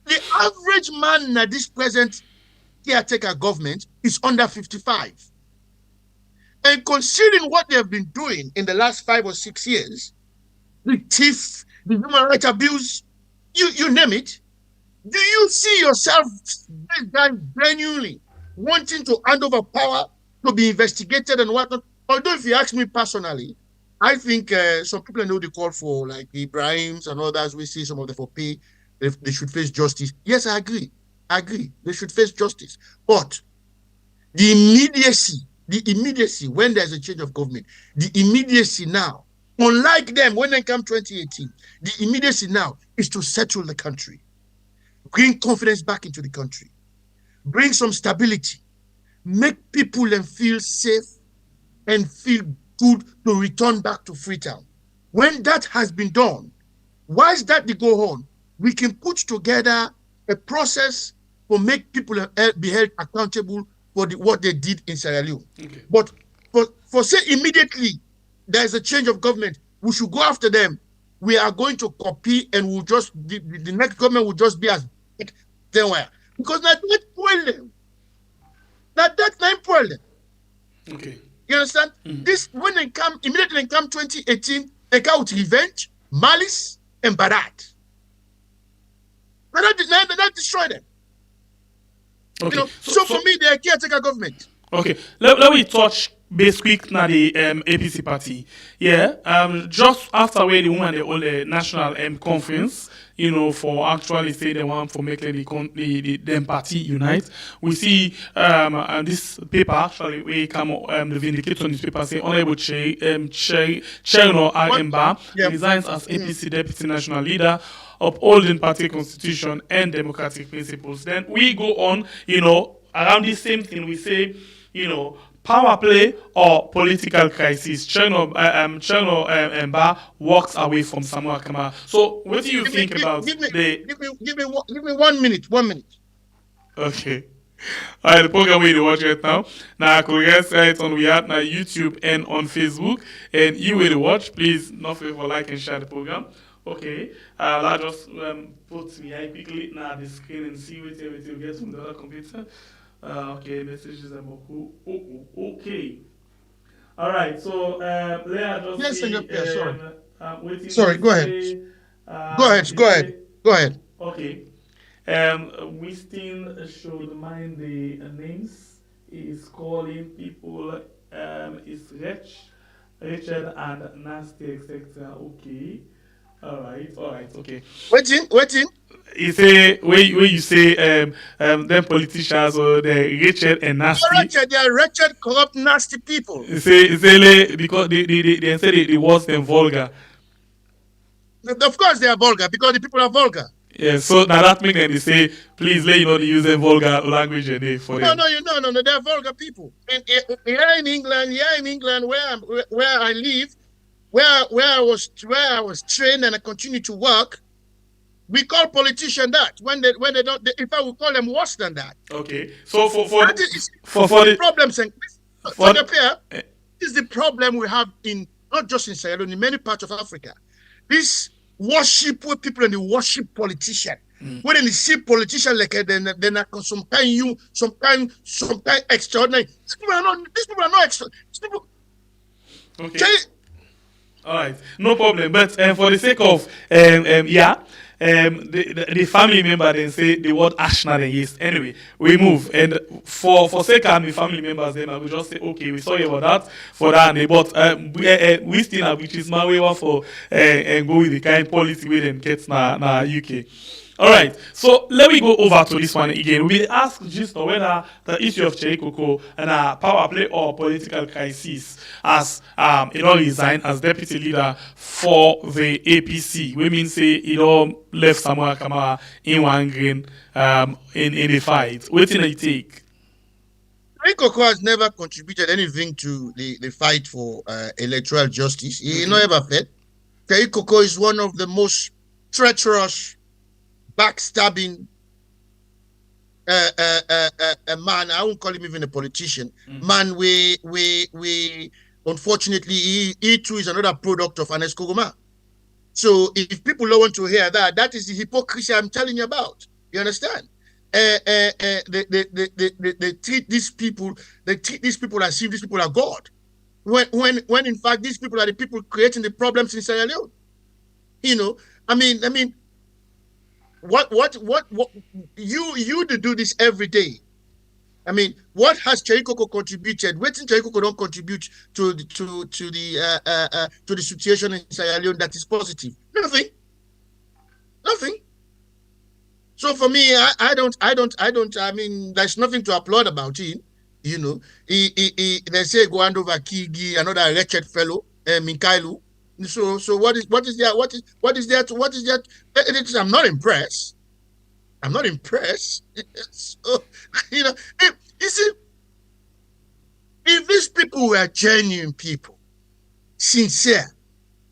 The average man in this present caretaker government is under 55. And considering what they have been doing in the last 5 or 6 years, the thief, the human rights abuse, you name it, do you see yourself, this guy, genuinely wanting to hand over power to be investigated and whatnot? Although if you ask me personally, I think some people know the call for like the Ibrahims and others. We see some of them for pay. They should face justice. Yes, I agree. They should face justice. But the immediacy when there's a change of government, the immediacy now, unlike them when they come 2018, the immediacy now is to settle the country, bring confidence back into the country, bring some stability, make people feel safe and feel good to return back to Freetown. When that has been done, whilst that they go on, we can put together a process for make people be held accountable for what they did in Sierra Leone. Okay. But for say immediately there is a change of government, we should go after them. We are going to copy and we'll just the next government will just be as big they were. Because that's not problem. Okay. You understand? Mm-hmm. This when they come immediately they come 2018, they come with revenge, malice, and barat. That destroy them. Okay. You know, so for me, they're a caretaker government. Okay. Let me touch base quick na the APC party. Yeah. Just after where the woman the whole national conference, you know, for actually say they want for making the party unite. We see this paper actually we come the Vindicator newspaper say Honorable Chernoh resigns as APC deputy national leader, upholding party constitution and democratic principles. Then we go on, you know, around the same thing. We say, you know, power play or political crisis. Chernoh walks away from Samura Kamara. So, what do you think about give me 1 minute. 1 minute. Okay. All right, the program we watch right now. Now, I could guess it on we have now YouTube and on Facebook. And you will watch. Please, not forget to like and share the program. Okay, I'll just put me here quickly now the screen and see what you get from the other computer. Okay, messages are cool. Okay. All right, so Leah just sorry, go ahead. Go ahead. Okay. We still should mind the names. Is calling people is Richard and Nasty, etc. Okay. All right, okay. Waiting. You say where you say them politicians or the wretched and nasty. They are wretched, corrupt, nasty people. You say because they say the worse than vulgar. Of course they are vulgar because the people are vulgar. Yeah, so now that means they say please let you know use a vulgar language for them. No, they are vulgar people. And here in England, where I live. Where I was trained and I continue to work, we call politicians that when they don't. In fact, we call them worse than that. Okay. So for the problems and this is the problem we have in not just in Sierra Leone, in many parts of Africa. This worship with people and they worship politicians. When they see politicians like then some kind extraordinary. These people are not extra. Okay. All right, no problem. But for the sake of the family member then say the word Ashna then yes. Anyway, we move. And for sake of the family members then I will just say okay, we sorry about that for that. But we still have which is my way for and go with the kind policy we then get na UK. All right, so let me go over to this one again. We will ask just whether the issue of Cherry Coco and a power play or political crisis as he don't resign as deputy leader for the APC. We mean say he don't left Samura Kamara in one green in the fight. What did he take? Cherry Coco has never contributed anything to the fight for electoral justice. He never fed. Cherry Coco is one of the most treacherous, backstabbing a man. I won't call him even a politician. Man, we unfortunately he too is another product of Anes Kogoma. So if people don't want to hear that, that is the hypocrisy I'm telling you about. You understand? They treat these people as if these people are God. When in fact these people are the people creating the problems in Sierra Leone. You know, I mean, what you to do this every day? I mean, what has Cherry Coco contributed? What Cherry Coco don't contribute to the situation in Sierra Leone that is positive? Nothing. So for me, I mean, there's nothing to applaud about him. You know, they say go hand over Kigi, another wretched fellow, Minkailu. So what is there? I'm not impressed. So, you know, you see, if these people were genuine people, sincere,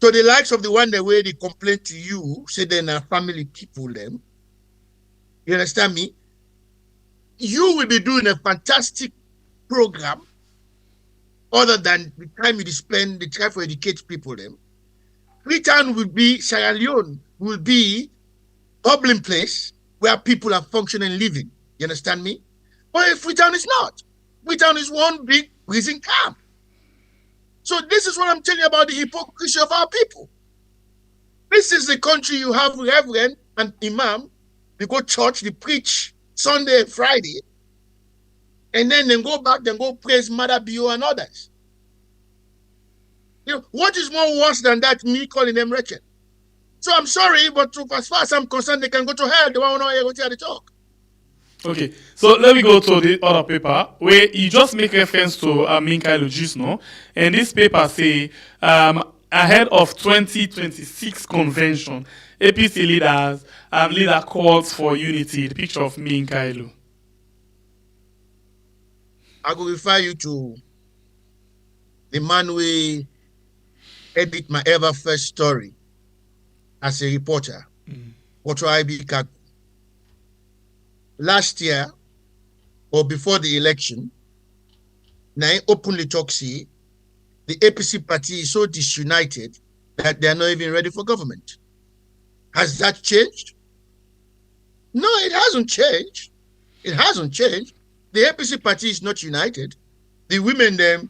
to the likes of the one the way they complain to you, say they're not family people, them. You understand me? You will be doing a fantastic program, other than the time you spend, the time for educate people, them. Freetown will be, Sierra Leone will be public place where people are functioning and living. You understand me? But Freetown is not. Freetown is one big prison camp. So this is what I'm telling you about the hypocrisy of our people. This is the country you have reverend and imam. They go church, they preach Sunday and Friday, and then they go back, then go praise Mother Bio and others. You know, what is more worse than that, me calling them wretched? So I'm sorry, but as far as I'm concerned, they can go to hell. They want to know what they talk. Okay, so let me go to the other paper where you just make reference to Minkailu just now, and this paper say ahead of 2026 convention, APC leader calls for unity. The picture of Minkailu. I will refer you to the man who edit my ever first story as a reporter, Otto IB Kaku. Last year, or before the election, I openly talk, see, the APC party is so disunited that they are not even ready for government. Has that changed? No, it hasn't changed. It hasn't changed. The APC party is not united. The women, them,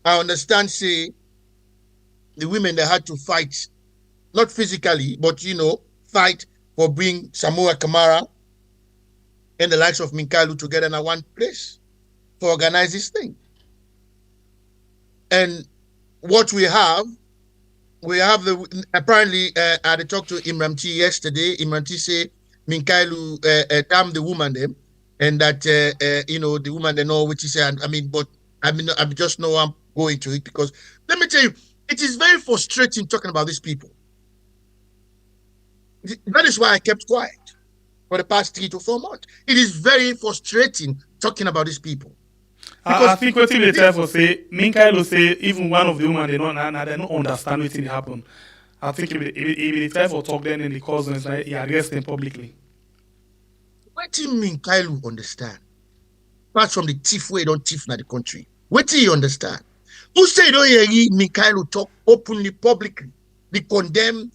I understand, say, the women, they had to fight, not physically, but, you know, fight for bring Samura Kamara and the likes of Minkailu together in one place to organize this thing. And what we have the, apparently, I talked to Imram T yesterday. Imram T say Minkailu damn the woman them, and that, you know, the woman they know what he said. I mean, but I just know I'm going to it because let me tell you, it is very frustrating talking about these people. That is why I kept quiet for the past 3 to 4 months. It is very frustrating talking about these people. I think what they tell for say, Minkailu say even one of the women they don't understand what happened. I think if they tell for talk then in the cousins, he addressed them publicly. What do Minkailu understand? Apart from the thief way don't thief in the country. What do you understand? Who say don't hear Minkailu talk openly, publicly? They condemn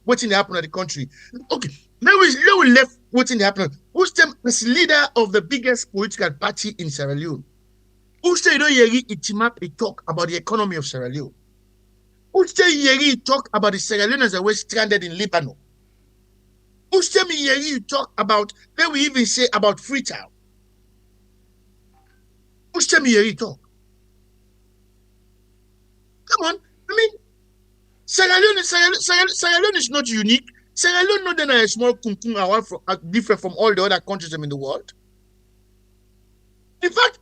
what's in the happen in the country. Okay, now we left what's in the happen. Who's them as leader of the biggest political party in Sierra Leone? Who say don't hear Itimap talk about the economy of Sierra Leone? Who say you talk about the Sierra Leoneans that were stranded in Lebanon? Who say me you talk about, then we even say about Freetown? Who say me you talk? Come on, I mean, Sierra Leone is not unique. Sierra Leone not then a small different from all the other countries in the world. In fact,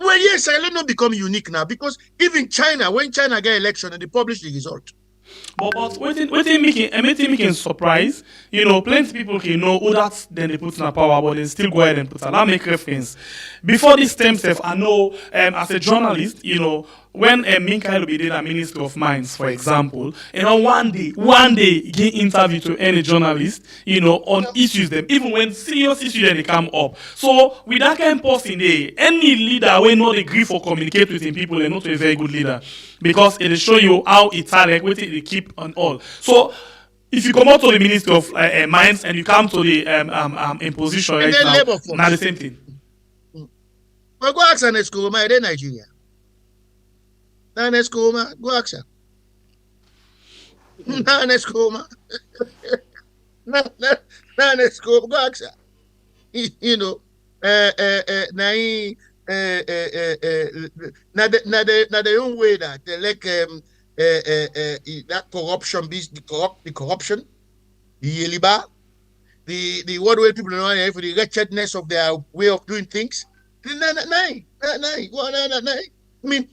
well, yes, Sierra Leone not become unique now because even China, when China get election and they publish the result. But waiting making surprise, plenty people can know who that's then they put in a power, but they still go ahead and put that make reference. Before this term self, I know as a journalist, when Minkailo be did a Minister of Mines, for example, one day give interview to any journalist, on issues them, even when serious issues then they come up. So with that kind of person there, any leader will not agree for communicate with people and not a very good leader. Because it will show you how it's like what they keep on all. So if you come out to the Ministry of Mines and you come to the imposition right now, not the same thing. Well, go ask an Escoma, they're Nigeria. Now an Escoma, go ask her. Now an Escoma. Now an Escoma, go ask her. Now the own way that they like that corruption, the corruption, the Yeliba, the what way people know for the wretchedness of their way of doing things. I mean,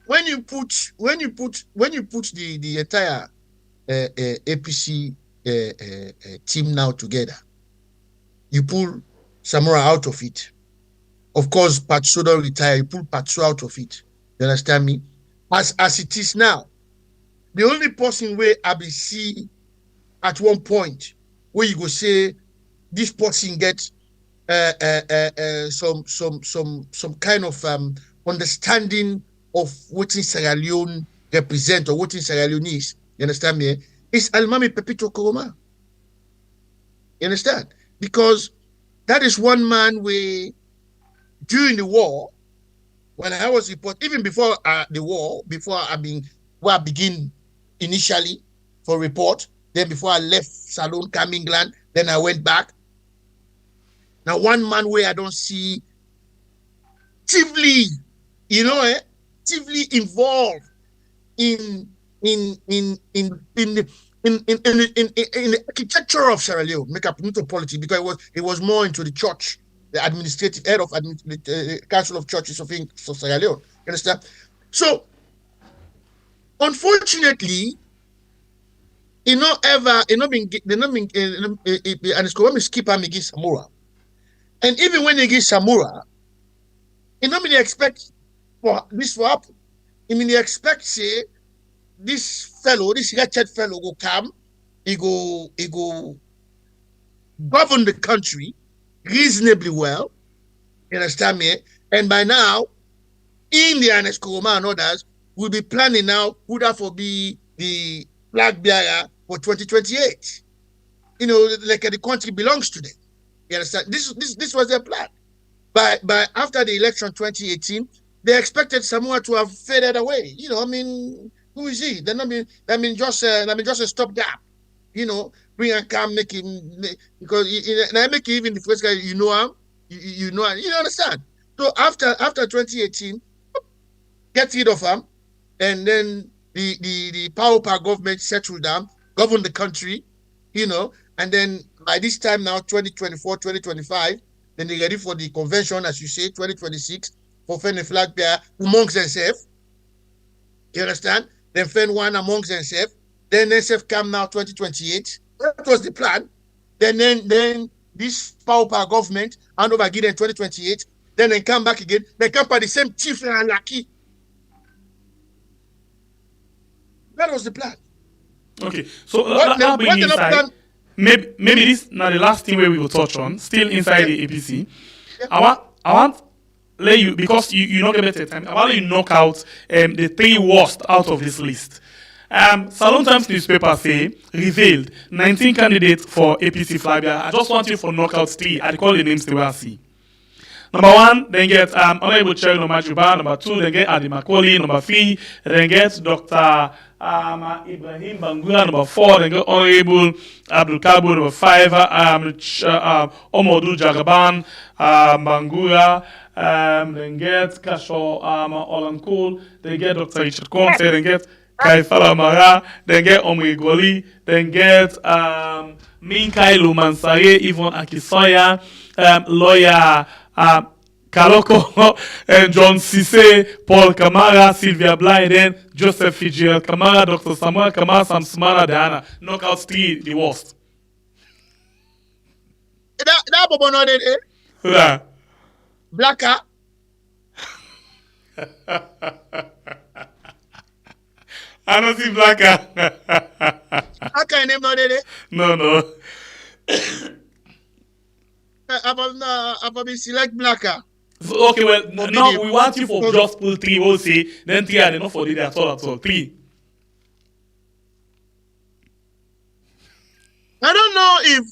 when you put the entire APC team now together, you pull Samura out of it. Of course, Patso don't retire. You pull Patso out of it. You understand me? As it is now, the only person where I be see at one point where you go say this person gets some kind of understanding of what in Sierra Leone represent or what in Sierra Leone is. You understand me? It's Almami Pepito Koroma. You understand? Because that is one man where during the war, when I was reporting, even before the war, before I begin initially for report, then before I left Salon, Cam England, then I went back. Now one man where I don't see actively, actively involved in the architecture of Sierra Leone, make up into politics, because it was more into the church, the administrative head of the Council of Churches of Sierra Leone. You understand? So, unfortunately, and it's going to skip and give Samura. And even when they give Samura, they expect for this to happen. They expect say this wretched fellow will come, he go govern the country reasonably well. You understand me? And by now, India and Escoma and others will be planning now who therefore be the flag bearer for 2028. Like the country belongs to them. You understand? This was their plan. But after the election 2018, they expected Samura to have faded away. Who is he? Just a stopgap. Bring and come, make him, because I make even the first guy, him, you understand? So after 2018, get rid of him, and then the power government settled down, govern the country, and then by this time now, 2024, 2025, then they're ready for the convention, as you say, 2026, for fend the flag bearer amongst themselves. You understand? Then fend one amongst themselves. Then NSF come now 2028. That was the plan. Then this power government hand over again in 2028. Then they come back again. They come by the same chief and lucky. That was the plan. Okay, so that bring inside. Maybe this now the last thing where we will touch on, still inside the APC. Yeah. I want let you, because you not get better time, I want you knock out the 3 worst out of this list. Salon Times newspaper say revealed 19 candidates for APC flag bearer. I just want you for knockout 3. I call the names to well see. Number 1, then get Honorable Chernoh Majuba. Number 2, then get Adi Macaulay. Number 3, then get Dr. Ibrahim Bangura. Number 4, then get Honorable Abdul Kabu. Number 5, Omodu Jagaban Bangura. Then get Kasho Olankul. Then get Dr. Richard Conte. Then get Kaifala Mara, then get Omegoli, then get Minkai Lumansare, Yvonne Akisoya, lawyer Kaloko, and John Sise, Paul Kamara, Sylvia Blyden, Joseph Fitzgerald Kamara, Dr. Samura Kamara, Sam Samara, Diana. Knockout 3, the worst. That Bobo no did it. Yeah. Blacker. I don't see Blacker. How can name no did it? No. I'll be select Blacker. So, okay, well, now we want you for just pull 3, we'll say, then 3 are enough for it at all. 3. I don't know if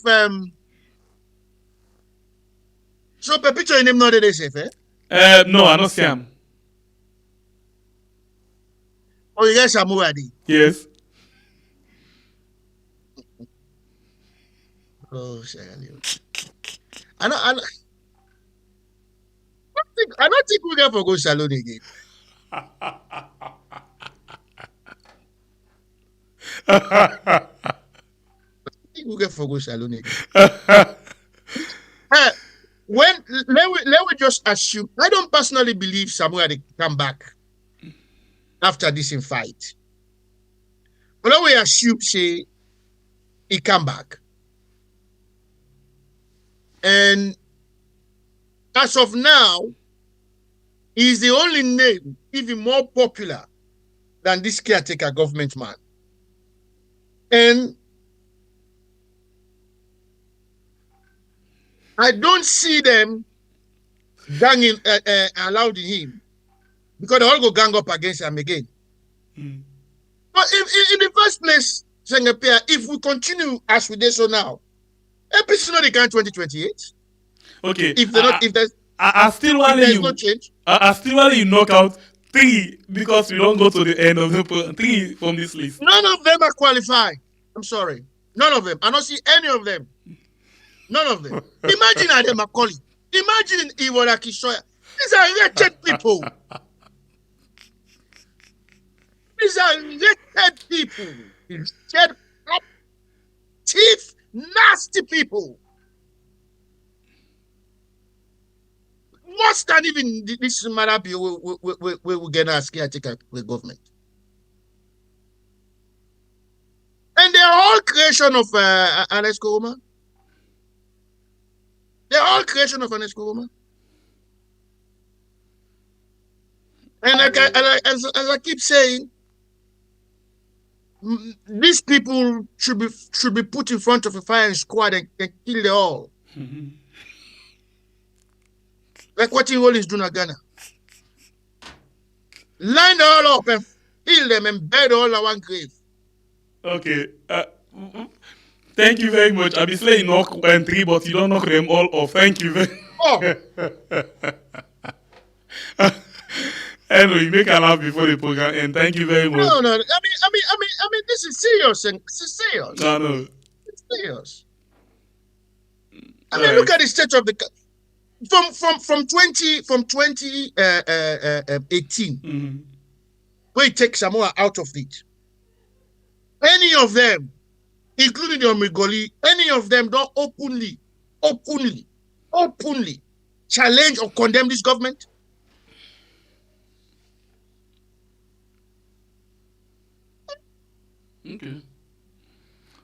so the picture in him not they safe, eh? No, I don't see him. Oh, you guys are Samura. Yes. Oh, I don't think we get for go salon again. I think we get for go salon again. Let we just assume. I don't personally believe Samura they come back after this in fight. But let we assume say he come back. And as of now, he's the only name even more popular than this caretaker government man. And I don't see them ganging, allowing him, because they all go gang up against him again. But in the first place, if we continue as we do so now, APC not the can 2028. Okay. If they're not, if there's no change, I still want you knock out 3 because we don't go to the end of the 3 from this list. None of them are qualified. I'm sorry, none of them. I don't see any of them. None of them. Imagine Ade Macaulay. Imagine Yvonne Akisoya. These are wretched people. These are wretched people. Wretched, thief, nasty people. Worse than even this Marabi we will get a caretaker with government. And they're all creation of Alex Koroma. They're all creation of Alex Koroma. And as I keep saying, these people should be put in front of a firing squad and kill them all. Like what he always do in Ghana. Line them all up and kill them and bury all in one grave. Okay. Thank you very much. I'll be saying knock 1 3, but you don't knock them all off. Thank you very much. Anyway, you make a laugh before the program, and thank you very much. No. I mean, this is serious. This is serious. No. It's serious. I mean, look at the state of the from 2018, where it takes Samoa out of it. Any of them, including the Omegoli, any of them don't openly challenge or condemn this government. Okay.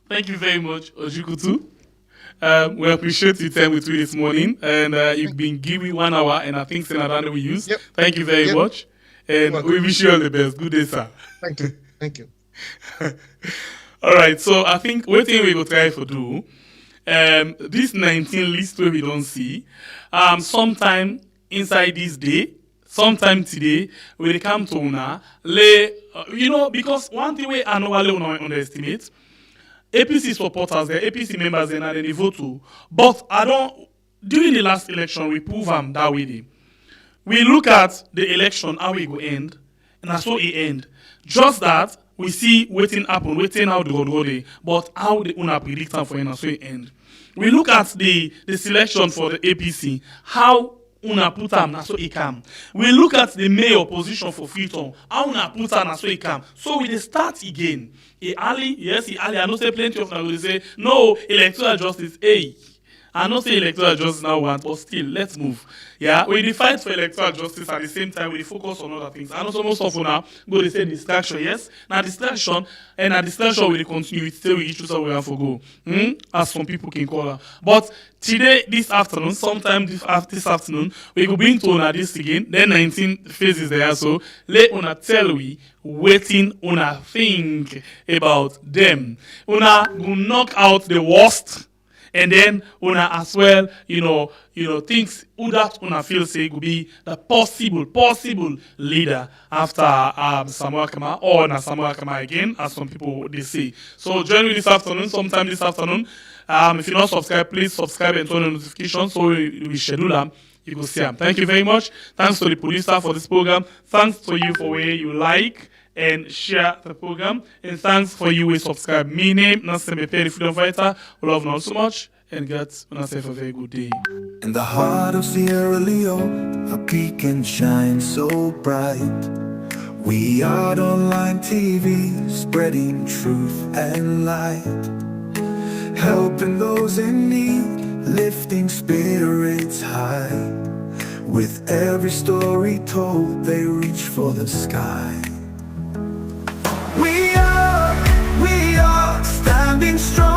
Thank you very much, Ojikutu. We appreciate your time with you this morning, and you've been giving 1 hour, and I think Senator we use. Yep. Thank you very much, and we wish you all the best. Good day, sir. Thank you. All right, so I think what thing we will try to do, this 19 list where we don't see, sometime inside this day, sometime today, when they come to una, because one thing we annually underestimate, APC supporters, the APC members, and they vote too. But during the last election, we prove them that way. We look at the election, how it go end, and that's how it end. Just that, we see waiting happen, waiting how the road go dey, but how the una predict for and so it end. We look at the selection for the APC, how una put am na so e come. We look at the mayor position for Freetown. How una put am na so e come. So we dey start again. I know say plenty of them will say no electoral justice. Hey, I know say electoral justice now want, but still let's move. Yeah, we dey fight for electoral justice at the same time we dey focus on other things. I know some most of una go dey say distraction. Yes, na distraction, and na distraction we dey continue with till we reach where we have to go. As some people can call her. But today, this afternoon, sometime this afternoon, we go bring to una this again. Then 19 phases there, so let una tell we waiting una think about them. Una go knock out the worst. And then una as well, things who that una feel say could be the possible leader after Samura Kamara or na Samura Kamara again, as some people they say. So join me this afternoon, sometime this afternoon. If you're not subscribed, please subscribe and turn on notifications so we schedule them. You go see them. Thank you very much. Thanks to the producer for this program. Thanks to you for where you like and share the program. And thanks for you who subscribe. My name, Nasembe the Freedom Fighter. We love you so much. And get yourself a very good day. In the heart of Sierra Leone, a beacon shines so bright. We are online TV, spreading truth and light, helping those in need, lifting spirits high. With every story told, they reach for the sky. We are standing strong.